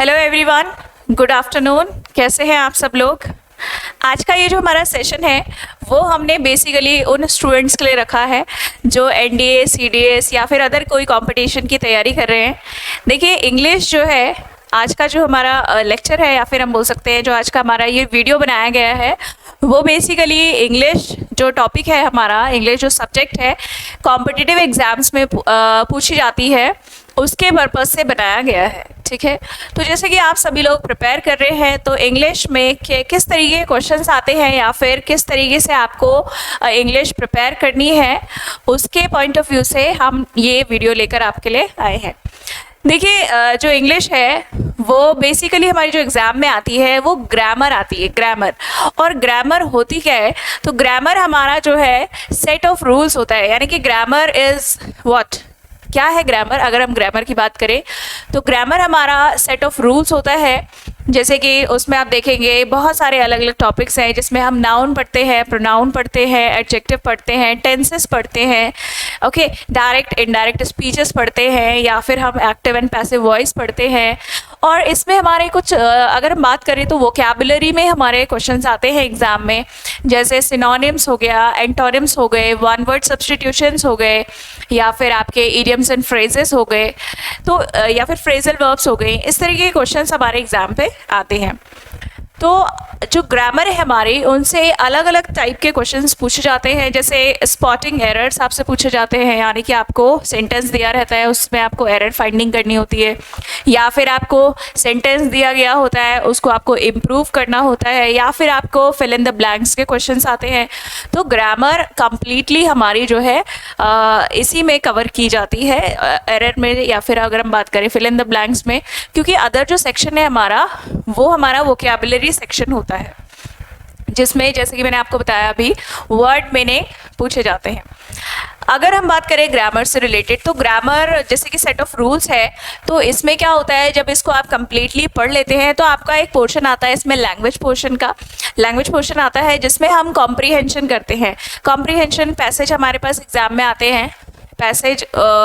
Hello everyone, good afternoon. कैसे हैं आप सब लोग? आज का ये जो हमारा सेशन है वो हमने बेसिकली उन स्टूडेंट्स के लिए रखा है जो एनडीए, सीडीएस या फिर अदर कोई कंपटीशन की तैयारी कर रहे हैं। देखिए, इंग्लिश जो है, आज का जो हमारा लेक्चर है या फिर हम बोल सकते हैं जो आज का हमारा ये वीडियो बनाया गया है वो बेसिकली इंग्लिश जो टॉपिक है, हमारा इंग्लिश जो सब्जेक्ट है कॉम्पिटिटिव एग्ज़ाम्स में पूछी जाती है, उसके पर्पज़ से बनाया गया है। ठीक है, तो जैसे कि आप सभी लोग प्रिपेयर कर रहे हैं तो इंग्लिश में किस तरीके के क्वेश्चंस आते हैं या फिर किस तरीके से आपको इंग्लिश प्रिपेयर करनी है, उसके पॉइंट ऑफ व्यू से हम ये वीडियो लेकर आपके लिए आए हैं। देखिए, जो इंग्लिश है वो बेसिकली हमारी जो एग्ज़ाम में आती है वो ग्रामर आती है, ग्रामर। और ग्रामर होती क्या है? तो ग्रामर हमारा जो है सेट ऑफ रूल्स होता है, यानी कि ग्रामर इज़ व्हाट, क्या है ग्रामर? अगर हम ग्रामर की बात करें तो ग्रामर हमारा सेट ऑफ रूल्स होता है। जैसे कि उसमें आप देखेंगे बहुत सारे अलग अलग टॉपिक्स हैं जिसमें हम नाउन पढ़ते हैं, प्रोनाउन पढ़ते हैं, एडजेक्टिव पढ़ते हैं, टेंसेस पढ़ते हैं, ओके, डायरेक्ट इनडायरेक्ट स्पीचेस पढ़ते हैं, या फिर हम एक्टिव एंड पैसिव वॉइस पढ़ते हैं। और इसमें हमारे कुछ अगर हम बात करें तो वोकैबुलरी में हमारे क्वेश्चंस आते हैं एग्ज़ाम में, जैसे सिनोनिम्स हो गया, एंटोनिम्स हो गए, वन वर्ड सब्स्टिट्यूशंस हो गए, या फिर आपके इडियम्स एंड फ्रेजेस हो गए, तो या फिर फ्रेजल वर्ब्स हो गए। इस तरीके के क्वेश्चंस हमारे एग्ज़ाम पे आते हैं। तो जो ग्रामर है हमारी, उनसे अलग अलग टाइप के क्वेश्चंस पूछे जाते हैं। जैसे स्पॉटिंग एरर्स आपसे पूछे जाते हैं, यानी कि आपको सेंटेंस दिया रहता है, उसमें आपको एरर फाइंडिंग करनी होती है, या फिर आपको सेंटेंस दिया गया होता है उसको आपको इम्प्रूव करना होता है, या फिर आपको फिल इन द ब्लैंक्स के क्वेश्चंस आते हैं। तो ग्रामर कंप्लीटली हमारी जो है इसी में कवर की जाती है, एरर में, या फिर अगर हम बात करें फिल इन द ब्लैंक्स में, क्योंकि अदर जो सेक्शन है हमारा वो हमारा वोकैबुलरी सेक्शन होता है, जिसमें जैसे कि मैंने आपको बताया अभी वर्ड मीनिंग पूछे जाते हैं। अगर हम बात करें ग्रामर से रिलेटेड, तो ग्रामर जैसे कि सेट ऑफ रूल्स है, तो इसमें क्या होता है, जब इसको आप कंप्लीटली पढ़ लेते हैं तो आपका एक पोर्शन आता है इसमें लैंग्वेज पोर्शन आता है, जिसमें हम कॉम्प्रीहेंशन करते हैं। कॉम्प्रीहेंशन पैसेज हमारे पास एग्जाम में आते हैं, पैसेज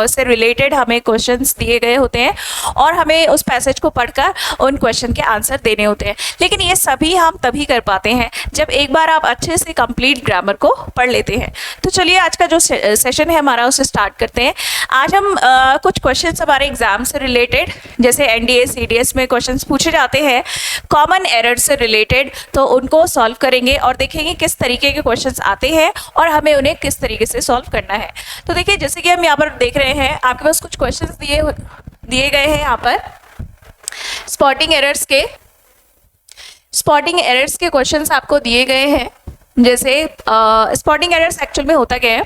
से रिलेटेड हमें क्वेश्चंस दिए गए होते हैं और हमें उस पैसेज को पढ़कर उन क्वेश्चन के आंसर देने होते हैं। लेकिन ये सभी हम तभी कर पाते हैं जब एक बार आप अच्छे से कंप्लीट ग्रामर को पढ़ लेते हैं। तो चलिए आज का जो सेशन है हमारा उसे स्टार्ट करते हैं। आज हम कुछ क्वेश्चंस हमारे एग्जाम से रिलेटेड, जैसे एनडीए सीडीएस में क्वेश्चंस पूछे जाते हैं कॉमन एरर से रिलेटेड, तो उनको सॉल्व करेंगे और देखेंगे किस तरीके के क्वेश्चंस आते हैं और हमें उन्हें किस तरीके से सॉल्व करना है। तो देखिए, जैसे कि हम यहाँ पर देख रहे हैं आपके पास कुछ क्वेश्चंस दिए गए हैं यहाँ पर स्पॉटिंग एरर्स के क्वेश्चंस आपको दिए गए हैं। जैसे स्पॉटिंग एरर्स एक्चुअल में होता क्या है?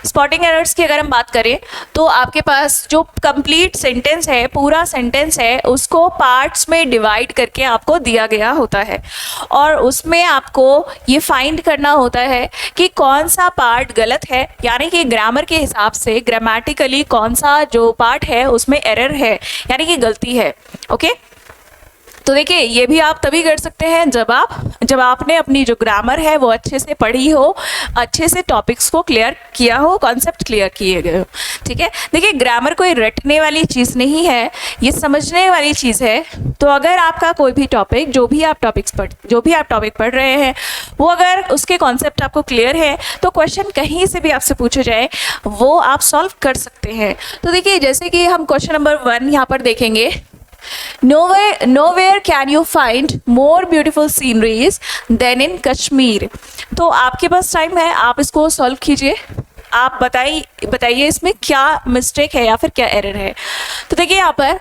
स्पॉटिंग एरर्स की अगर हम बात करें तो आपके पास जो कंप्लीट सेंटेंस है, पूरा सेंटेंस है, उसको पार्ट्स में डिवाइड करके आपको दिया गया होता है और उसमें आपको ये फाइंड करना होता है कि कौन सा पार्ट गलत है, यानी कि ग्रामर के हिसाब से ग्रामेटिकली कौन सा जो पार्ट है उसमें एरर है, यानी कि गलती है। ओके, तो देखिए, ये भी आप तभी कर सकते हैं जब आपने अपनी जो ग्रामर है वो अच्छे से पढ़ी हो, अच्छे से टॉपिक्स को क्लियर किया हो, कॉन्सेप्ट क्लियर किए गए हो। ठीक है, देखिए, ग्रामर कोई रटने वाली चीज़ नहीं है, ये समझने वाली चीज़ है। तो अगर आपका कोई भी टॉपिक, जो भी आप टॉपिक पढ़ रहे हैं, वो अगर उसके कॉन्सेप्ट आपको क्लियर है तो क्वेश्चन कहीं से भी आपसे पूछे जाए वो आप सॉल्व कर सकते हैं। तो देखिए, जैसे कि हम क्वेश्चन नंबर 1 यहाँ पर देखेंगे, Nowhere can you find more beautiful sceneries than in Kashmir। तो आपके पास टाइम है, आप इसको सॉल्व कीजिए। आप बताइए इसमें क्या मिस्टेक है या फिर क्या एरर है। तो देखिए यहाँ पर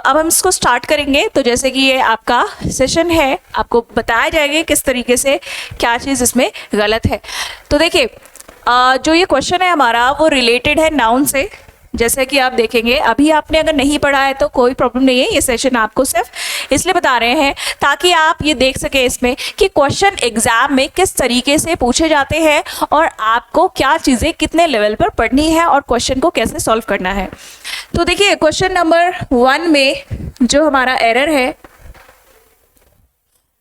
अब हम इसको स्टार्ट करेंगे। तो जैसे कि ये आपका सेशन है, आपको बताया जाएगा किस तरीके से क्या चीज़ इसमें गलत है। तो देखिए, जो ये क्वेश्चन है हमारा वो रिलेटेड है नाउन से। जैसे कि आप देखेंगे, अभी आपने अगर नहीं पढ़ा है तो कोई प्रॉब्लम नहीं है, ये सेशन आपको सिर्फ इसलिए बता रहे हैं ताकि आप ये देख सकें इसमें कि क्वेश्चन एग्जाम में किस तरीके से पूछे जाते हैं और आपको क्या चीज़ें कितने लेवल पर पढ़नी है और क्वेश्चन को कैसे सॉल्व करना है। तो देखिए, क्वेश्चन नंबर 1 में जो हमारा एरर है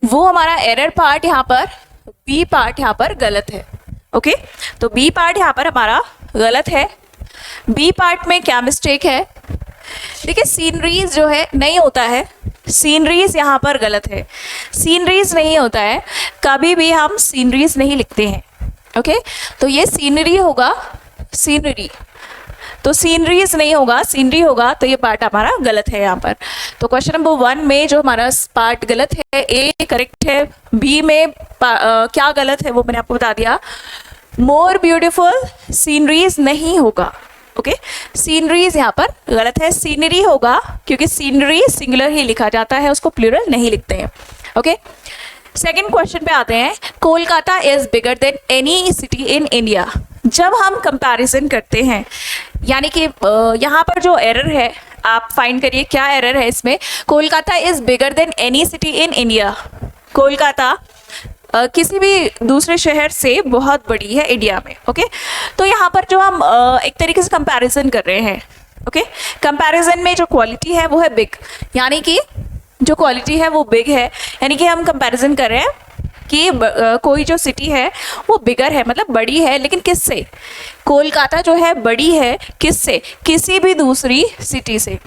वो हमारा एरर पार्ट यहाँ पर, बी पार्ट यहाँ पर गलत है। ओके, तो बी पार्ट यहाँ पर हमारा गलत है। बी पार्ट में क्या मिस्टेक है? देखिए सीनरीज जो है नहीं होता है, सीनरीज यहाँ पर गलत है, सीनरीज नहीं होता है, कभी भी हम सीनरीज नहीं लिखते हैं। ओके, तो ये सीनरी होगा, सीनरी, तो सीनरीज नहीं होगा, सीनरी होगा, तो ये पार्ट हमारा गलत है यहाँ पर। तो क्वेश्चन नंबर 1 में जो हमारा पार्ट गलत है, ए करेक्ट है, बी में क्या गलत है वो मैंने आपको बता दिया। मोर ब्यूटीफुल सीनरीज नहीं होगा। ओके, सीनरीज यहाँ पर गलत है, सीनरी होगा, क्योंकि सीनरी सिंगुलर ही लिखा जाता है, उसको प्लूरल नहीं लिखते हैं। ओके, सेकेंड क्वेश्चन पे आते हैं। Kolkata is bigger than any city in India. जब हम कंपैरिजन करते हैं, यानी कि यहाँ पर जो एरर है आप फाइंड करिए क्या एरर है इसमें। Kolkata is bigger than any city in India. Kolkata किसी भी दूसरे शहर से बहुत बड़ी है इंडिया में। ओके, तो यहाँ पर जो हम एक तरीके से कंपैरिजन कर रहे हैं, ओके, कंपैरिजन में जो क्वालिटी है वो है बिग, यानी कि जो क्वालिटी है वो बिग है, यानी कि हम कंपैरिजन कर रहे हैं कि कोई जो सिटी है वो बिगर है, मतलब बड़ी है, लेकिन किससे? कोलकाता जो है बड़ी है किससे? किसी भी दूसरी सिटी से।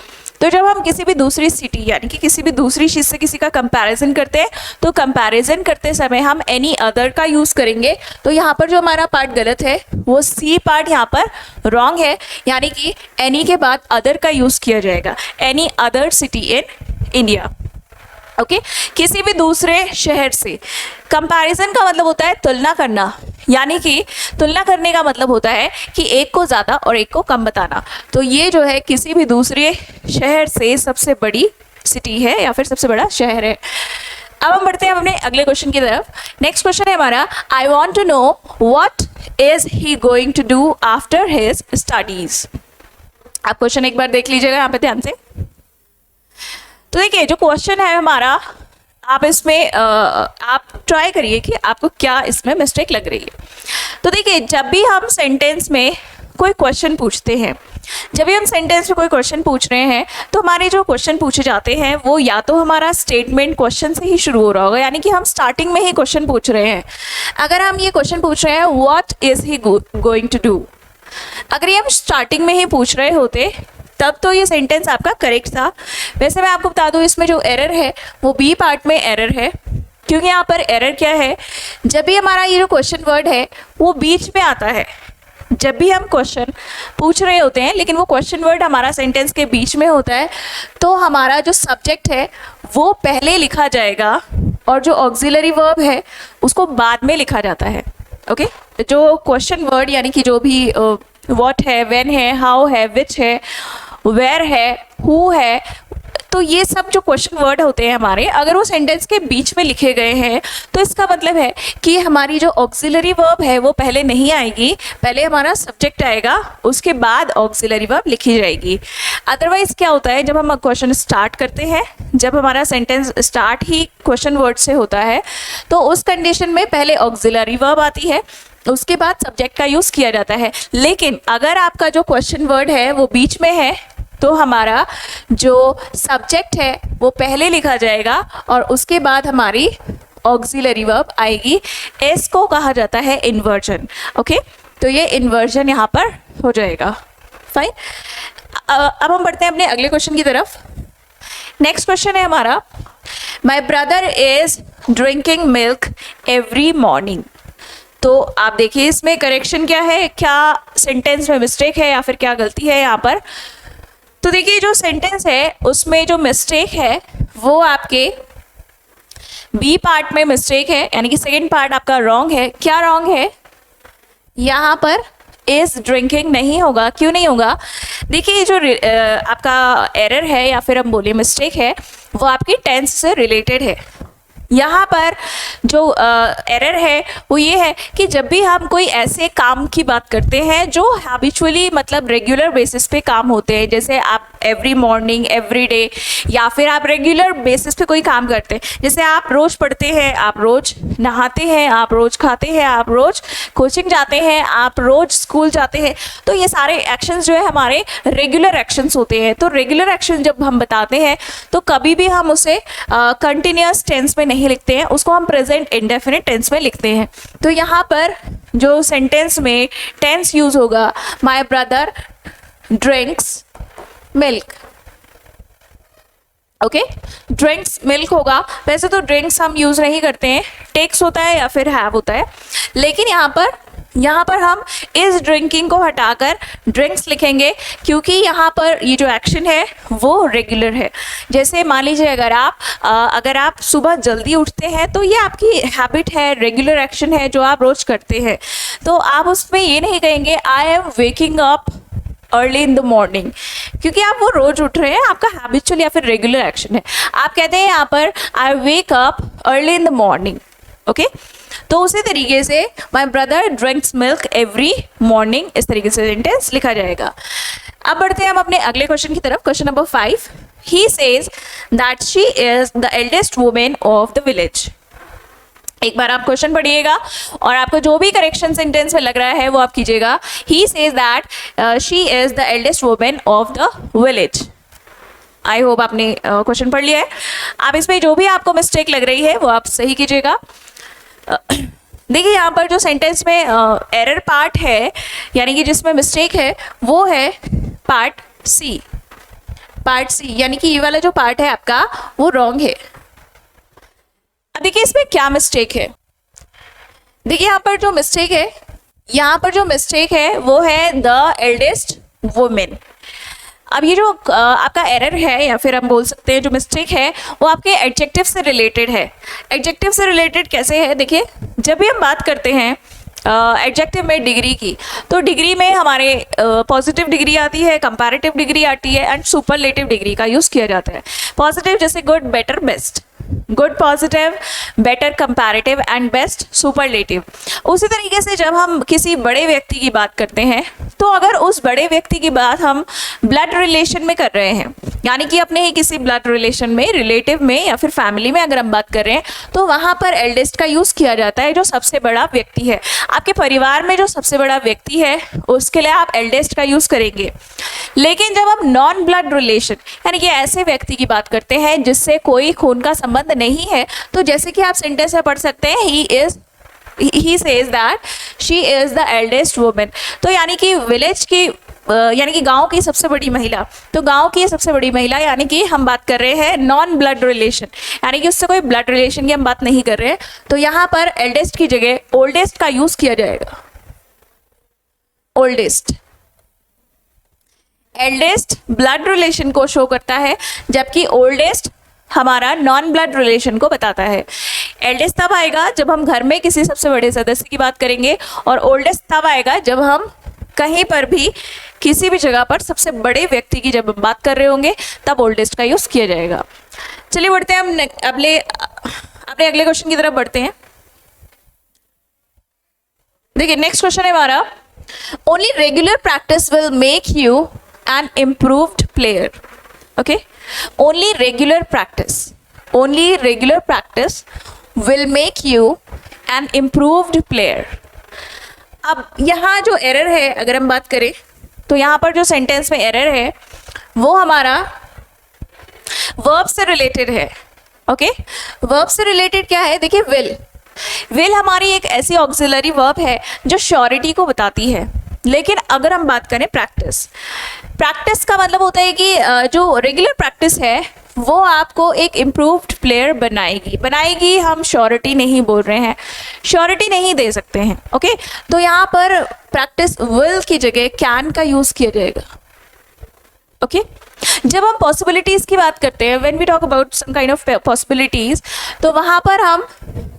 तो जब हम किसी भी दूसरी सिटी यानी कि किसी भी दूसरी चीज़ से किसी का कंपैरिजन करते हैं, तो कंपैरिजन करते समय हम एनी अदर का यूज़ करेंगे। तो यहाँ पर जो हमारा पार्ट गलत है वो सी पार्ट यहाँ पर रॉन्ग है, यानी कि एनी के बाद अदर का यूज़ किया जाएगा, any other city in India. Okay, किसी भी दूसरे शहर से। कंपैरिजन का मतलब होता है तुलना करना, यानी कि तुलना करने का मतलब होता है कि एक को ज़्यादा और एक को कम बताना। तो ये जो है किसी भी दूसरे शहर से सबसे बड़ी सिटी है या फिर सबसे बड़ा शहर है। अब हम बढ़ते हैं अपने अगले क्वेश्चन की तरफ। नेक्स्ट क्वेश्चन है हमारा, I want to know what is he going to do after his studies. आप क्वेश्चन एक बार देख लीजिएगा यहाँ पे ध्यान से। तो देखिए जो क्वेश्चन है हमारा, आप इसमें आप ट्राई करिए कि आपको क्या इसमें मिस्टेक लग रही है। तो देखिए जब भी हम सेंटेंस में कोई क्वेश्चन पूछते हैं, जब भी हम सेंटेंस में कोई क्वेश्चन पूछ रहे हैं, तो हमारे जो क्वेश्चन पूछे जाते हैं वो या तो हमारा स्टेटमेंट क्वेश्चन से ही शुरू हो रहा होगा, यानी कि हम स्टार्टिंग में ही क्वेश्चन पूछ रहे हैं। अगर हम ये क्वेश्चन पूछ रहे हैं what is he going to do, अगर ये हम स्टार्टिंग में ही पूछ रहे होते तब तो ये सेंटेंस आपका करेक्ट था। वैसे मैं आपको बता दूं इसमें जो एरर है वो बी पार्ट में एरर है, क्योंकि यहाँ पर एरर क्या है, जब भी हमारा ये जो क्वेश्चन वर्ड है वो बीच में आता है। जब भी हम क्वेश्चन पूछ रहे होते हैं लेकिन वो क्वेश्चन वर्ड हमारा सेंटेंस के बीच में होता है, तो हमारा जो सब्जेक्ट है वो पहले लिखा जाएगा और जो ऑक्सिलरी वर्ब है उसको बाद में लिखा जाता है। ओके, जो क्वेश्चन वर्ड यानी कि जो भी व्हाट है, व्हेन है, हाउ है, विच है, वेयर है, हु है, तो ये सब जो क्वेश्चन वर्ड होते हैं हमारे, अगर वो सेंटेंस के बीच में लिखे गए हैं तो इसका मतलब है कि हमारी जो ऑक्सिलरी वर्ब है वो पहले नहीं आएगी, पहले हमारा सब्जेक्ट आएगा, उसके बाद ऑक्सिलरी वर्ब लिखी जाएगी। अदरवाइज क्या होता है, जब हम क्वेश्चन स्टार्ट करते हैं, जब हमारा सेंटेंस स्टार्ट ही क्वेश्चन वर्ड से होता है, तो उस कंडीशन में पहले ऑक्सिलरी वर्ब आती है, उसके बाद सब्जेक्ट का यूज़ किया जाता है। लेकिन अगर आपका जो क्वेश्चन वर्ड है वो बीच में है, तो हमारा जो सब्जेक्ट है वो पहले लिखा जाएगा और उसके बाद हमारी ऑक्सिलरी वर्ब आएगी। इसको कहा जाता है इन्वर्जन। ओके, तो ये इन्वर्जन यहाँ पर हो जाएगा। फाइन, अब हम बढ़ते हैं अपने अगले क्वेश्चन की तरफ। नेक्स्ट क्वेश्चन है हमारा, my brother is drinking milk every morning. तो आप देखिए इसमें करेक्शन क्या है, क्या सेंटेंस में मिस्टेक है या फिर क्या गलती है यहाँ पर। तो देखिए जो सेंटेंस है उसमें जो मिस्टेक है वो आपके बी पार्ट में मिस्टेक है, यानी कि सेकंड पार्ट आपका रॉन्ग है। क्या रॉन्ग है, यहाँ पर इज ड्रिंकिंग नहीं होगा। क्यों नहीं होगा, देखिए जो आपका एरर है या फिर हम बोले मिस्टेक है वो आपकी टेंस से रिलेटेड है। यहाँ पर जो एरर है वो ये है कि जब भी हम कोई ऐसे काम की बात करते हैं जो हैबिचुअली मतलब रेगुलर बेसिस पे काम होते हैं, जैसे आप एवरी मॉर्निंग, एवरी डे, या फिर आप रेगुलर बेसिस पे कोई काम करते हैं, जैसे आप रोज़ पढ़ते हैं, आप रोज़ नहाते हैं, आप रोज़ खाते हैं, आप रोज़ कोचिंग जाते हैं, आप रोज़ स्कूल जाते हैं, तो ये सारे एक्शंस जो है हमारे रेगुलर एक्शंस होते हैं। तो रेगुलर एक्शन जब हम बताते हैं तो कभी भी हम उसे कंटिन्यूस टेंस में नहीं लिखते हैं, उसको हम प्रेजेंट इंडेफिनिट टेंस में लिखते हैं। तो यहाँ पर जो सेंटेंस में टेंस यूज होगा, my brother drinks milk. Okay, drinks milk होगा। वैसे तो ड्रिंक्स हम यूज़ नहीं करते हैं, टेक्स होता है या फिर हैव होता है, लेकिन यहाँ पर हम इस ड्रिंकिंग को हटाकर ड्रिंक्स लिखेंगे, क्योंकि यहाँ पर ये जो एक्शन है वो रेगुलर है। जैसे मान लीजिए अगर आप सुबह जल्दी उठते हैं तो ये आपकी हैबिट है, रेगुलर एक्शन है जो आप रोज़ करते हैं, तो आप उसमें ये नहीं कहेंगे I am waking up early in the morning, क्योंकि आप वो रोज उठ रहे हैं, आपका हैबिचुअल या फिर रेगुलर एक्शन है। आप कहते हैं यहाँ पर I wake up early in the morning. Okay, तो उसी तरीके से my brother drinks milk every morning, इस तरीके से सेंटेंस लिखा जाएगा। अब बढ़ते हैं हम अपने अगले क्वेश्चन की तरफ। Question number 5, he says that she is the eldest women of the village. एक बार आप क्वेश्चन पढ़िएगा और आपको जो भी करेक्शन सेंटेंस में लग रहा है वो आप कीजिएगा। He says that she is the eldest women of the village. I hope आपने क्वेश्चन पढ़ लिया है। आप इसमें जो भी आपको मिस्टेक लग रही है वो आप सही कीजिएगा। देखिए यहाँ पर जो सेंटेंस में एरर पार्ट है, यानी कि जिसमें मिस्टेक है, वो है पार्ट सी। पार्ट सी यानी कि ये वाला जो पार्ट है आपका वो रॉन्ग है। अब देखिए इसमें क्या मिस्टेक है। देखिए यहाँ पर जो मिस्टेक है वो है द एल्डेस्ट वुमेन। अब ये जो आपका एरर है या फिर हम बोल सकते हैं जो मिस्टेक है वो आपके एडजेक्टिव से रिलेटेड है। एडजेक्टिव से रिलेटेड कैसे है? देखिए जब भी हम बात करते हैं एडजेक्टिव में डिग्री की, तो डिग्री में हमारे पॉजिटिव डिग्री आती है, कंपैरेटिव डिग्री आती है एंड सुपरलेटिव डिग्री का यूज़ किया जाता है। पॉजिटिव जैसे good, better, best, good positive, better comparative and best superlative. उसी तरीके से जब हम किसी बड़े व्यक्ति की बात करते हैं तो अगर उस बड़े व्यक्ति की बात हम ब्लड रिलेशन में कर रहे हैं, यानी कि अपने ही किसी ब्लड रिलेशन में, रिलेटिव में या फिर फैमिली में अगर हम बात कर रहे हैं, तो वहाँ पर एल्डेस्ट का यूज़ किया जाता है, जो सबसे बड़ा व्यक्ति है। आपके परिवार में जो सबसे बड़ा व्यक्ति है उसके लिए आप एल्डेस्ट का यूज़ करेंगे। लेकिन जब हम नॉन ब्लड रिलेशन यानी कि ऐसे व्यक्ति की बात करते हैं जिससे कोई खून का संबंध नहीं है, तो जैसे कि आप सेंटेंस में पढ़ सकते हैं he says that she is the eldest women. तो यानी कि विलेज की यानी कि गांव की सबसे बड़ी महिला, तो गांव की सबसे बड़ी महिला यानी कि हम बात कर रहे हैं नॉन ब्लड रिलेशन, यानी कि उससे कोई ब्लड रिलेशन की हम बात नहीं कर रहे हैं, तो यहाँ पर एल्डेस्ट की जगह ओल्डेस्ट का यूज किया जाएगा। ओल्डेस्ट, एल्डेस्ट ब्लड रिलेशन को शो करता है, जबकि ओल्डेस्ट हमारा नॉन ब्लड रिलेशन को बताता है। एल्डेस्ट तब आएगा जब हम घर में किसी सबसे बड़े सदस्य की बात करेंगे, और ओल्डेस्ट तब आएगा जब हम कहीं पर भी किसी भी जगह पर सबसे बड़े व्यक्ति की जब हम बात कर रहे होंगे, तब ओल्डेस्ट का यूज़ किया जाएगा। चलिए बढ़ते हैं हम अपने अगले क्वेश्चन की तरफ बढ़ते हैं। देखिए नेक्स्ट क्वेश्चन है हमारा, only regular practice will make you N improved player. Okay, only regular practice will make you N improved player. अब यहाँ जो एरर है अगर हम बात करें, तो यहाँ पर जो सेंटेंस में एरर है वो हमारा वर्ब से रिलेटेड है। ओके, वर्ब से रिलेटेड क्या है? देखिए विल हमारी एक ऐसी ऑक्सिलरी वर्ब है जो श्योरिटी को बताती है। लेकिन अगर हम बात करें प्रैक्टिस का मतलब होता है कि जो रेगुलर प्रैक्टिस है वो आपको एक इम्प्रूव्ड प्लेयर बनाएगी। हम श्योरिटी नहीं बोल रहे हैं, श्योरिटी नहीं दे सकते हैं। ओके, तो यहाँ पर प्रैक्टिस विल की जगह कैन का यूज़ किया जाएगा। ओके, जब हम पॉसिबिलिटीज़ की बात करते हैं, when we talk about some kind of possibilities, तो वहाँ पर हम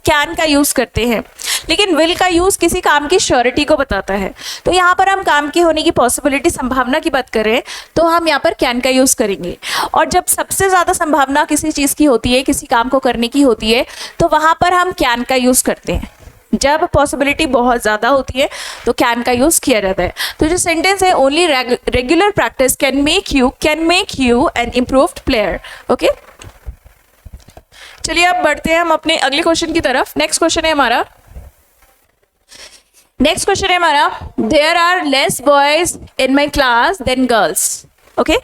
कैन का यूज़ करते हैं, लेकिन विल का यूज़ किसी काम की श्योरिटी को बताता है। तो यहाँ पर हम काम के होने की पॉसिबिलिटी, संभावना की बात करें, तो हम यहाँ पर कैन का यूज़ करेंगे। और जब सबसे ज़्यादा संभावना किसी चीज़ की होती है, किसी काम को करने की होती है, तो वहाँ पर हम कैन का यूज़ करते हैं। जब पॉसिबिलिटी बहुत ज़्यादा होती है तो कैन का यूज़ किया जाता है। तो जो सेंटेंस है, only regular practice can make you N improved player. Okay, चलिए अब बढ़ते हैं हम अपने अगले क्वेश्चन की तरफ। नेक्स्ट क्वेश्चन है हमारा, there are less boys in my class than girls. Okay,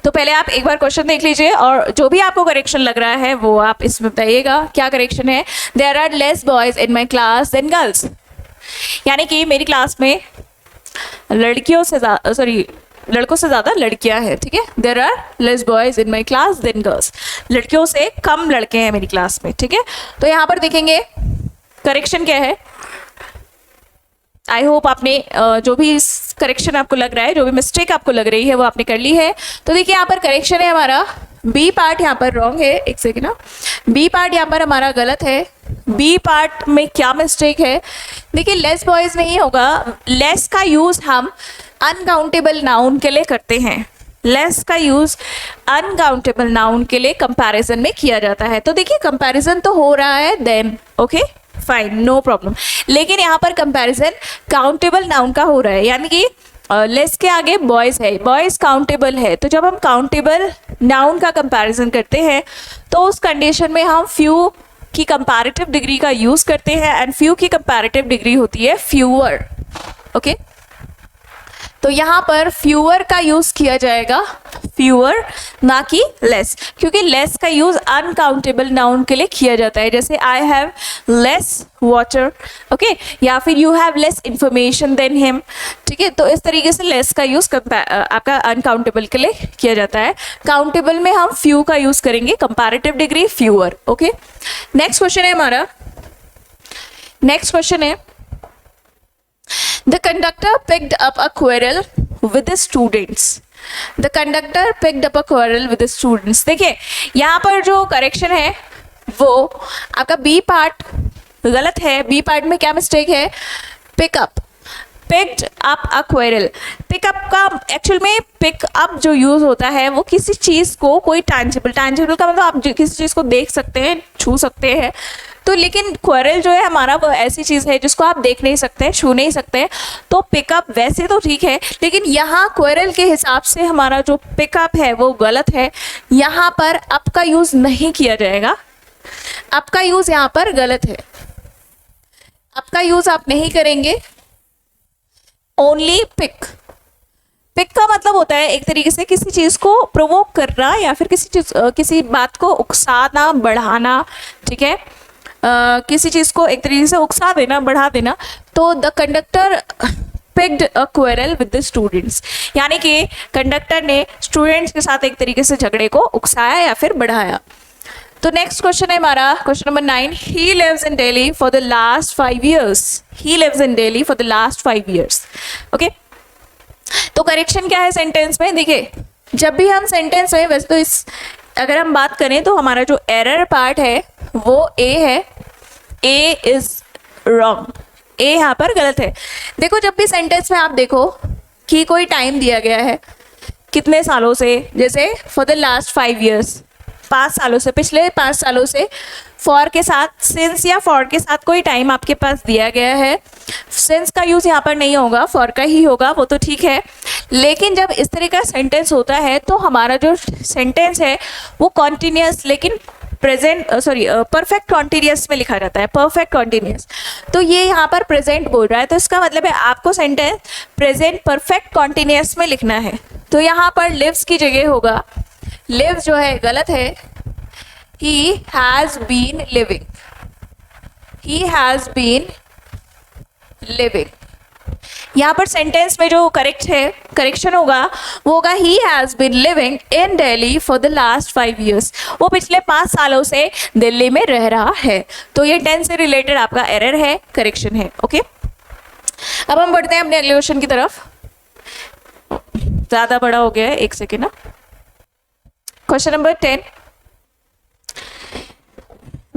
तो पहले आप एक बार क्वेश्चन देख लीजिए और जो भी आपको करेक्शन लग रहा है वो आप इसमें बताइएगा। क्या करेक्शन है? There are less boys in my class than girls, यानी कि मेरी क्लास में लड़कों से ज़्यादा लड़कियां हैं, ठीक है। There are less boys in my class than girls, लड़कियों से कम लड़के हैं मेरी क्लास में, ठीक है। तो यहाँ पर देखेंगे करेक्शन क्या है। आई होप आपने जो भी करेक्शन आपको लग रहा है, जो भी मिस्टेक आपको लग रही है वो आपने कर ली है। तो देखिए यहाँ पर करेक्शन है हमारा, बी पार्ट यहाँ पर रॉन्ग है, एक सेकेंड ना, बी पार्ट यहाँ पर हमारा गलत है। बी पार्ट में क्या मिस्टेक है, देखिए लेस बॉयज नहीं होगा, लेस का यूज हम अनकाउंटेबल नाउन के लिए करते हैं, लेस का यूज अनकाउंटेबल नाउन के लिए कंपैरिजन में किया जाता है। तो देखिए कंपैरिजन तो हो रहा है then, okay fine, no problem, लेकिन यहाँ पर कंपैरिजन काउंटेबल नाउन का हो रहा है, यानी कि लेस के आगे बॉयज है, बॉयज काउंटेबल है। तो जब हम काउंटेबल नाउन का कंपैरिजन करते हैं तो उस कंडीशन में हम फ्यू की कंपैरेटिव डिग्री का यूज करते हैं, एंड फ्यू की कंपैरेटिव डिग्री होती है फ्यूअर, ओके। तो यहाँ पर फ्यूअर का यूज किया जाएगा, फ्यूअर ना कि लेस, क्योंकि लेस का यूज अनकाउंटेबल नाउन के लिए किया जाता है, जैसे I have less water, okay, या फिर you have less information than him, ठीक है। तो इस तरीके से लेस का यूज आपका अनकाउंटेबल के लिए किया जाता है। काउंटेबल में हम फ्यू का यूज करेंगे, comparative degree fewer, okay. Next question है हमारा, नेक्स्ट क्वेश्चन है The conductor picked up a quarrel with the students. The conductor picked up a quarrel with the students. देखिए यहाँ पर जो करेक्शन है वो आपका बी पार्ट गलत है। बी पार्ट में क्या मिस्टेक है, पिकअप, पिक्ड अप अ क्वेरल। पिकअप का एक्चुअल में पिकअप जो यूज होता है वो किसी चीज़ को, कोई टैंजिबल, टैंजिबल का मतलब आप किसी चीज़ को देख सकते हैं, छू सकते हैं, तो लेकिन क्वेरल जो है हमारा वो ऐसी चीज़ है जिसको आप देख नहीं सकते, छू नहीं सकते। तो पिकअप वैसे तो ठीक है, लेकिन यहाँ क्वेरल के हिसाब से हमारा जो पिकअप है वो गलत है। यहाँ पर अप का यूज़ नहीं किया जाएगा, अप का यूज़ यहाँ पर गलत है, अप का यूज़ आप नहीं करेंगे, ओनली पिक। पिक का मतलब होता है एक तरीके से किसी चीज़ को प्रोवोक करना या फिर किसी बात को उकसाना, बढ़ाना, ठीक है, किसी चीज़ को एक तरीके से उकसा देना, बढ़ा देना। तो the conductor picked a quarrel with the students, यानी कि कंडक्टर ने स्टूडेंट्स के साथ एक तरीके से झगड़े को उकसाया या फिर बढ़ाया। तो नेक्स्ट क्वेश्चन है हमारा question number 9, he lives in Delhi for the last 5 years, he lives in Delhi for the last 5 years, okay. तो करेक्शन क्या है सेंटेंस में, देखिए जब भी हम सेंटेंस में, वैसे तो इस अगर हम बात करें तो हमारा जो एरर पार्ट है वो ए है, ए इज रॉन्ग, ए यहाँ पर गलत है। देखो जब भी सेंटेंस में आप देखो कि कोई टाइम दिया गया है कितने सालों से, जैसे फॉर द लास्ट 5 years, 5 सालों से, पिछले 5 सालों से, फॉर के साथ, सिंस या फॉर के साथ कोई टाइम आपके पास दिया गया है, सिंस का यूज़ यहाँ पर नहीं होगा, फॉर का ही होगा, वो तो ठीक है। लेकिन जब इस तरह का सेंटेंस होता है तो हमारा जो सेंटेंस है वो कॉन्टिन्यूस, लेकिन प्रेजेंट परफेक्ट कॉन्टिन्यूस में लिखा जाता है, परफेक्ट कॉन्टिन्यूस। तो ये यहाँ पर प्रेजेंट बोल रहा है, तो इसका मतलब है आपको सेंटेंस प्रेजेंट परफेक्ट कॉन्टिन्यूस में लिखना है। तो यहाँ पर लिव्स की जगह होगा, लिव्स जो है गलत है, he has been living, he has been living। यहाँ पर सेंटेंस में जो करेक्शन होगा वो होगा he has been living in Delhi for the last 5 years, वो पिछले 5 सालों से दिल्ली में रह रहा है। तो ये टेंस से रिलेटेड आपका एरर है, करेक्शन है, ओके। अब हम बढ़ते हैं अपने अगले क्वेश्चन की तरफ, ज़्यादा बड़ा हो गया है, एक सेकेंड ना। क्वेश्चन नंबर 10,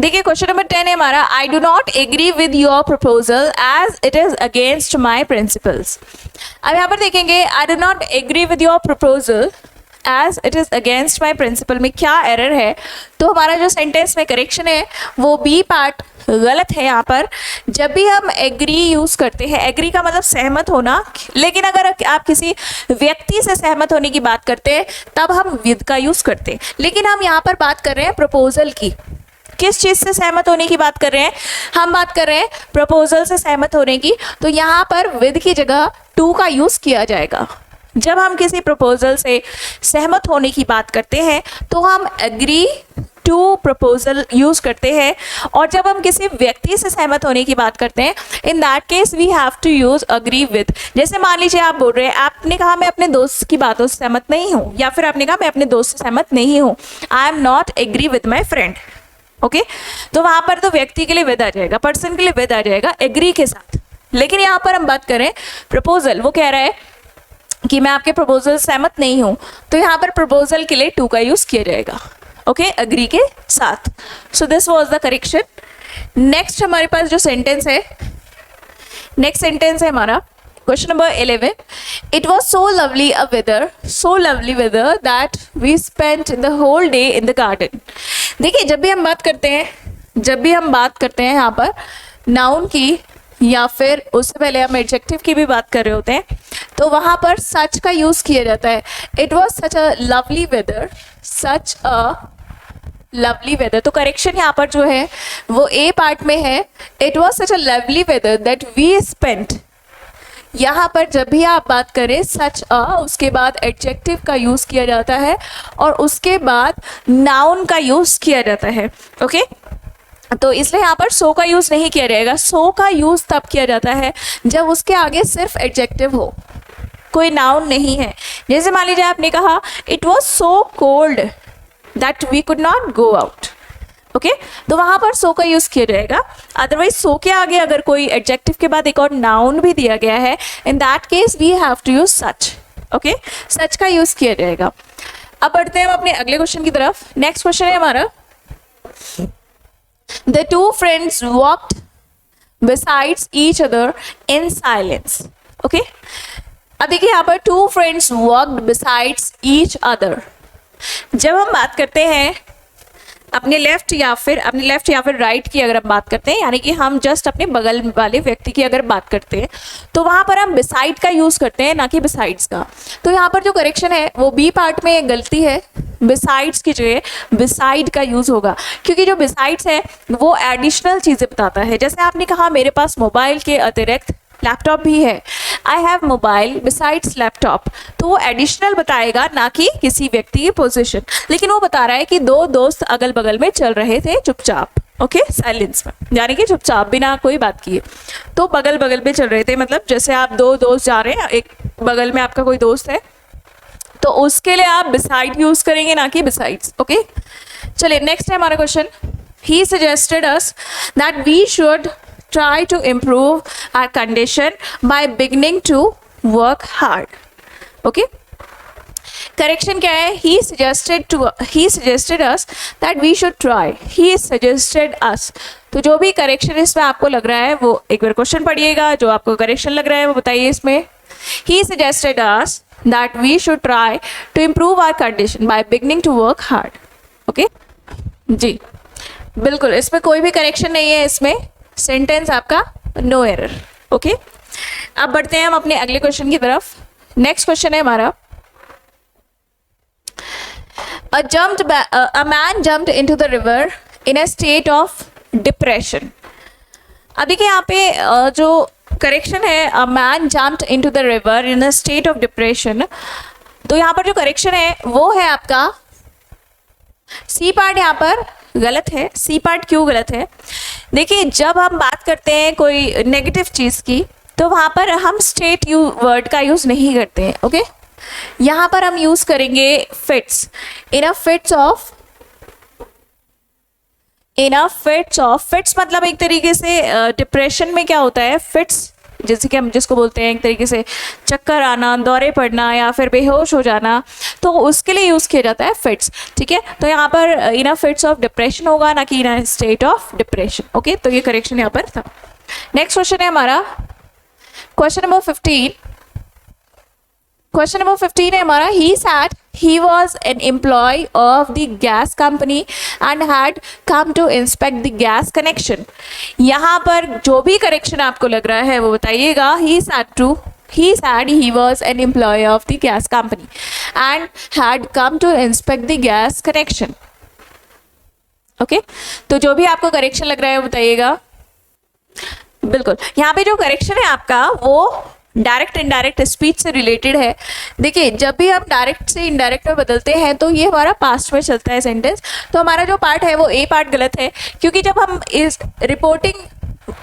देखिए क्वेश्चन नंबर 10 है हमारा, I do not agree with your proposal as it is against my principles. अब यहाँ पर देखेंगे I do not agree with your proposal as it is against my principle में क्या एरर है। तो हमारा जो सेंटेंस में करेक्शन है वो बी पार्ट गलत है। यहाँ पर जब भी हम एग्री यूज करते हैं, एग्री का मतलब सहमत होना, लेकिन अगर आप किसी व्यक्ति से सहमत होने की बात करते हैं तब हम विद का यूज करते हैं। लेकिन हम यहाँ पर बात कर रहे हैं प्रपोजल की, किस चीज़ से सहमत होने की बात कर रहे हैं, हम बात कर रहे हैं प्रपोजल से सहमत होने की। तो यहाँ पर विद की जगह टू का यूज किया जाएगा। जब हम किसी प्रपोजल से सहमत होने की बात करते हैं तो हम एग्री टू प्रपोजल यूज करते हैं, और जब हम किसी व्यक्ति से सहमत होने की बात करते हैं, in that case we have to use agree with. जैसे मान लीजिए आप बोल रहे हैं, आपने कहा मैं अपने दोस्त की बातों से सहमत नहीं हूँ, या फिर आपने कहा मैं अपने दोस्त से सहमत नहीं हूँ, I am not agree with my friend. Okay, तो वहां पर तो व्यक्ति के लिए विद आ जाएगा, पर्सन के लिए विद आ जाएगा एग्री के साथ। लेकिन यहाँ पर हम बात करें प्रपोजल, वो कह रहा है कि मैं आपके प्रपोजल से सहमत नहीं हूं, तो यहाँ पर प्रपोजल के लिए टू का यूज किया जाएगा। ओके, अग्री के साथ। So this was the correction. Next हमारे पास जो सेंटेंस है, नेक्स्ट सेंटेंस है हमारा question number 11। It was so lovely a weather, so lovely weather that we spent the whole day in the garden. देखिए, जब भी हम बात करते हैं यहाँ पर नाउन की, या फिर उससे पहले हम एडजेक्टिव की भी बात कर रहे होते हैं, तो वहां पर सच का यूज किया जाता है। It was such a lovely weather, such a lovely weather. तो करेक्शन यहाँ पर जो है वो ए पार्ट में है। It was such a lovely weather that we spent. यहाँ पर जब भी आप बात करें सच अ, उसके बाद एडजेक्टिव का यूज किया जाता है, और उसके बाद नाउन का यूज किया जाता है। ओके, तो इसलिए यहाँ पर सो का यूज नहीं किया जाएगा। सो का यूज तब किया जाता है जब उसके आगे सिर्फ एडजेक्टिव हो, कोई नाउन नहीं है। जैसे मान लीजिए आपने कहा it was so cold that we could not go out. Okay, तो वहां पर सो का यूज किया जाएगा। अदरवाइज सो के आगे अगर कोई एडजेक्टिव के बाद एक और नाउन भी दिया गया है, in that case we have to use such. Okay, such का यूज किया जाएगा। अब बढ़ते हैं हम अपने अगले क्वेश्चन की तरफ। नेक्स्ट क्वेश्चन है हमारा, The two friends walked besides each other in silence. Okay? अब देखिए यहाँ पर two friends walked besides each other। जब हम बात करते हैं अपने लेफ्ट या फिर राइट की अगर हम बात करते हैं, यानी कि हम जस्ट अपने बगल वाले व्यक्ति की अगर बात करते हैं, तो वहां पर हम बिसाइड का यूज करते हैं, ना कि बिसाइड्स का। तो यहाँ पर जो करेक्शन है वो बी पार्ट में गलती है, बिसाइड्स की जगह बिसाइड का यूज होगा, क्योंकि जो बिसाइड्स है वो एडिशनल चीजें बताता है। जैसे आपने कहा मेरे पास मोबाइल के अतिरिक्त लैपटॉप भी है, I have mobile besides laptop, तो वो एडिशनल बताएगा, ना कि किसी व्यक्ति की पोजीशन। लेकिन वो बता रहा है कि दो दोस्त अगल बगल में चल रहे थे चुपचाप, ओके, साइलेंस में, यानी कि चुपचाप बिना कोई बात किए। तो बगल बगल में चल रहे थे, मतलब जैसे आप दो दोस्त जा रहे हैं, एक बगल में आपका कोई दोस्त है, तो उसके लिए आप बिसाइड यूज करेंगे, ना कि बिसाइड्स। ओके, चलिए नेक्स्ट है हमारा question. He suggested us that we should try to improve our condition by beginning to work hard. Okay, correction क्या है? he suggested us that we should try. he suggested us। तो जो भी correction इसमें आपको लग रहा है वो एक बार क्वेश्चन पढ़िएगा, जो आपको करेक्शन लग रहा है वो बताइए इसमें। he suggested us that we should try to improve our condition by beginning to work hard. Okay, जी बिल्कुल, इसमें कोई भी करेक्शन नहीं है, इसमें सेंटेंस आपका नो एरर। ओके, अब बढ़ते हैं हम अपने अगले क्वेश्चन की तरफ। नेक्स्ट क्वेश्चन है हमारा, a man jumped into the river in a state of depression। अब देखिए यहाँ पे जो करेक्शन है, a man jumped into the river in a state of depression, तो यहाँ पर जो करेक्शन है वो है आपका सी पार्ट यहाँ पर गलत है। सी पार्ट क्यों गलत है? देखिए, जब हम बात करते हैं कोई नेगेटिव चीज की, तो वहां पर हम स्टेट वर्ड का यूज नहीं करते हैं। ओके, यहां पर हम यूज करेंगे fits. In a fits of fits मतलब एक तरीके से डिप्रेशन में क्या होता है, फिट्स जैसे कि हम जिसको बोलते हैं एक तरीके से चक्कर आना, दौरे पड़ना या फिर बेहोश हो जाना, तो उसके लिए यूज किया जाता है फिट्स। ठीक है, तो यहाँ पर in a fits of depression होगा, ना कि in a state of depression. Okay, तो ये करेक्शन यहाँ पर था। नेक्स्ट क्वेश्चन है हमारा क्वेश्चन नंबर 15। क्वेश्चन नंबर 15 है हमारा, ही sad he was an employee of the gas company and had come to inspect the gas connection। यहाँ पर जो भी करेक्शन आपको लग रहा है वो बताइएगा। he said he was an employee of the gas company and had come to inspect the gas connection। Okay, तो जो भी आपको करेक्शन लग रहा है वो बताइएगा। बिल्कुल, यहाँ पे जो करेक्शन है आपका वो डायरेक्ट इनडायरेक्ट स्पीच से रिलेटेड है। देखिए जब भी हम डायरेक्ट से इनडायरेक्ट में बदलते हैं तो ये हमारा पास्ट में चलता है सेंटेंस। तो हमारा जो पार्ट है वो ए पार्ट गलत है, क्योंकि जब हम इस रिपोर्टिंग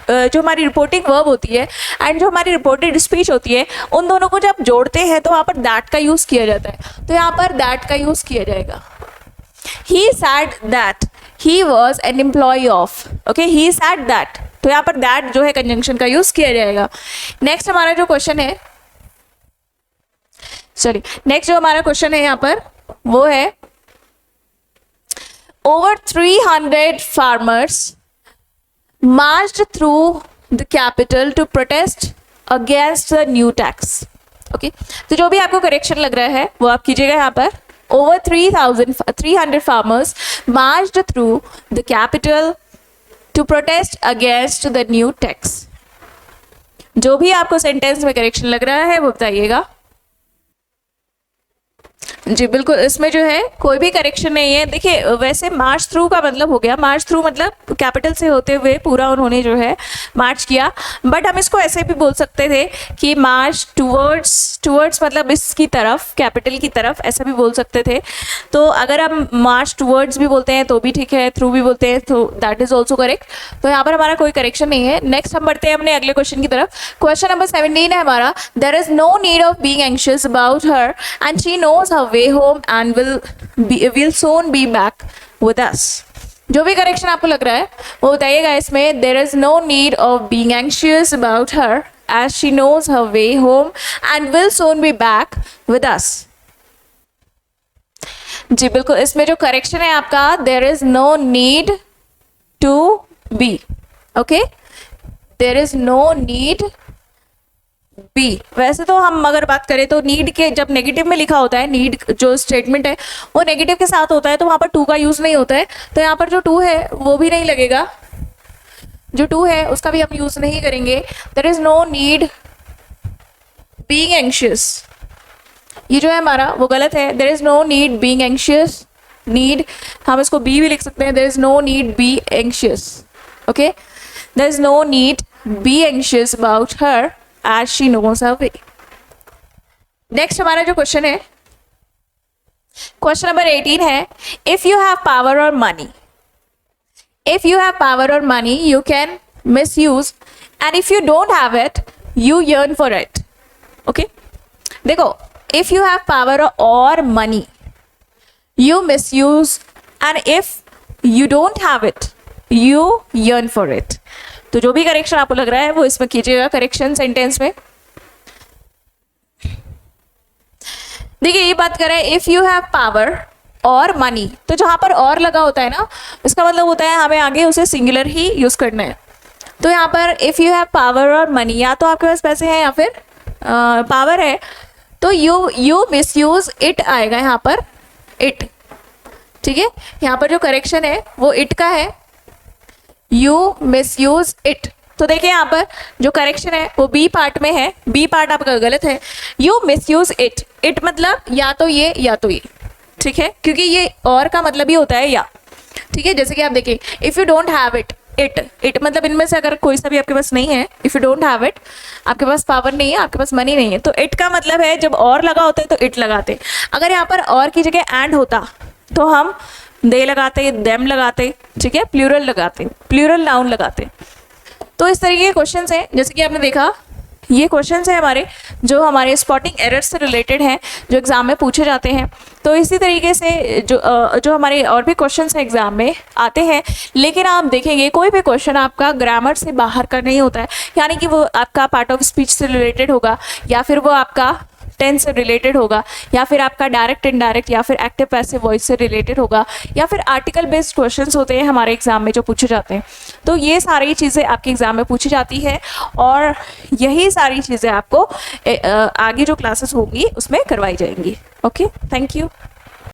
जो हमारी रिपोर्टिंग वर्ब होती है एंड जो हमारी रिपोर्टेड स्पीच होती है, उन दोनों को जब जोड़ते हैं तो वहाँ पर दैट का यूज़ किया जाता है। तो यहाँ पर दैट का यूज़ किया जाएगा। He said that he was an employee of, okay, he said that, तो यहाँ पर दैट जो है कंजंक्शन का यूज किया जाएगा। नेक्स्ट हमारा जो क्वेश्चन है, सॉरी नेक्स्ट जो हमारा क्वेश्चन है यहाँ पर वो है over 300 farmers marched through the capital to protest against the new tax। Okay तो जो भी आपको करेक्शन लग रहा है वो आप कीजिएगा यहाँ पर। over 300 farmers marched through the capital to protest against the new tax। जो भी आपको सेंटेंस में करेक्शन लग रहा है वो बताइएगा। जी बिल्कुल, इसमें जो है कोई भी करेक्शन नहीं है। देखिए वैसे मार्च थ्रू का मतलब हो गया, मार्च थ्रू मतलब कैपिटल से होते हुए पूरा उन्होंने जो है मार्च किया, बट हम इसको ऐसे भी बोल सकते थे कि मार्च टूवर्ड्स मतलब इसकी तरफ, कैपिटल की तरफ, ऐसा भी बोल सकते थे। तो अगर हम मार्च टूवर्ड्स भी बोलते हैं तो भी ठीक है, थ्रू भी बोलते हैं तो दैट इज ऑल्सो करेक्ट। तो यहाँ पर हमारा कोई करेक्शन नहीं है। नेक्स्ट हम बढ़ते हैं अपने अगले क्वेश्चन की तरफ। क्वेश्चन नंबर 17 है हमारा, there is no need of being anxious about her and she knows her way home and will soon be back with us। जो भी करेक्शन आपको लग रहा है वो बताइएगा इसमें। there is no need of being anxious about her as she knows her way home and will soon be back with us। जी बिल्कुल, इसमें जो करेक्शन है आपका there is no need to be, okay, there is no need be. वैसे तो हम अगर बात करें तो नीड के जब नेगेटिव में लिखा होता है, नीड जो स्टेटमेंट है वो नेगेटिव के साथ होता है तो वहां पर टू का यूज नहीं होता है। तो यहाँ पर जो टू है वो भी नहीं लगेगा, जो टू है उसका भी हम यूज नहीं करेंगे। There is no need being anxious, ये जो है हमारा वो गलत है। There is no need being anxious, need हम इसको बी भी लिख सकते हैं। There is no need be anxious, okay, there is no need be anxious about her as she knows her way। नेक्स्ट हमारा जो क्वेश्चन है, क्वेश्चन नंबर 18 है, if you have power or money, if you have power or money you can misuse and if you don't have it you yearn for it। okay, देखो if you have power or money you misuse and if you don't have it you yearn for it। तो जो भी correction आपको लग रहा है वो इसमें कीजिएगा करेक्शन सेंटेंस में। देखिए ये बात कर रहे हैं इफ यू हैव पावर और मनी, तो जहां पर और लगा होता है ना इसका मतलब होता है हमें आगे उसे सिंगुलर ही यूज करना है। तो यहाँ पर इफ यू हैव पावर और मनी, या तो आपके पास पैसे हैं या फिर पावर है, तो यू मिसयूज इट आएगा यहाँ पर, इट। ठीक है, यहाँ पर जो करेक्शन है वो इट का है, यू मिसयूज इट। तो देखिए यहाँ पर जो करेक्शन है वो बी पार्ट में है, बी पार्ट आपका गलत है। यू मिसयूज इट, इट मतलब या तो ये या तो ये, ठीक है, क्योंकि ये और का मतलब ही होता है या। ठीक है, जैसे कि आप देखिए if you don't have it, it मतलब इनमें से अगर कोई सा भी आपके पास नहीं है, if you don't have it, आपके पास पावर नहीं है, आपके पास मनी नहीं है, तो इट का मतलब है जब और लगा होता है तो इट लगाते। अगर यहाँ पर और की जगह एंड होता तो हम दे लगाते, देम लगाते, ठीक है, प्लूरल लगाते, प्लूरल नाउन लगाते। तो इस तरीके के क्वेश्चंस हैं, जैसे कि आपने देखा ये क्वेश्चंस हैं हमारे जो हमारे स्पॉटिंग एरर्स से रिलेटेड हैं, जो एग्जाम में पूछे जाते हैं। तो इसी तरीके से जो हमारे और भी क्वेश्चंस हैं एग्जाम में आते हैं, लेकिन आप देखेंगे कोई भी क्वेश्चन आपका ग्रामर से बाहर का नहीं होता है, यानी कि वो आपका पार्ट ऑफ स्पीच से रिलेटेड होगा, या फिर वो आपका टेंस से रिलेटेड होगा, या फिर आपका डायरेक्ट इनडायरेक्ट या फिर एक्टिव पैसिव वॉइस से रिलेटेड होगा, या फिर आर्टिकल बेस्ड क्वेश्चंस होते हैं हमारे एग्जाम में जो पूछे जाते हैं। तो ये सारी चीज़ें आपके एग्जाम में पूछी जाती है और यही सारी चीज़ें आपको आगे जो क्लासेस होंगी उसमें करवाई जाएंगी। Okay, thank you.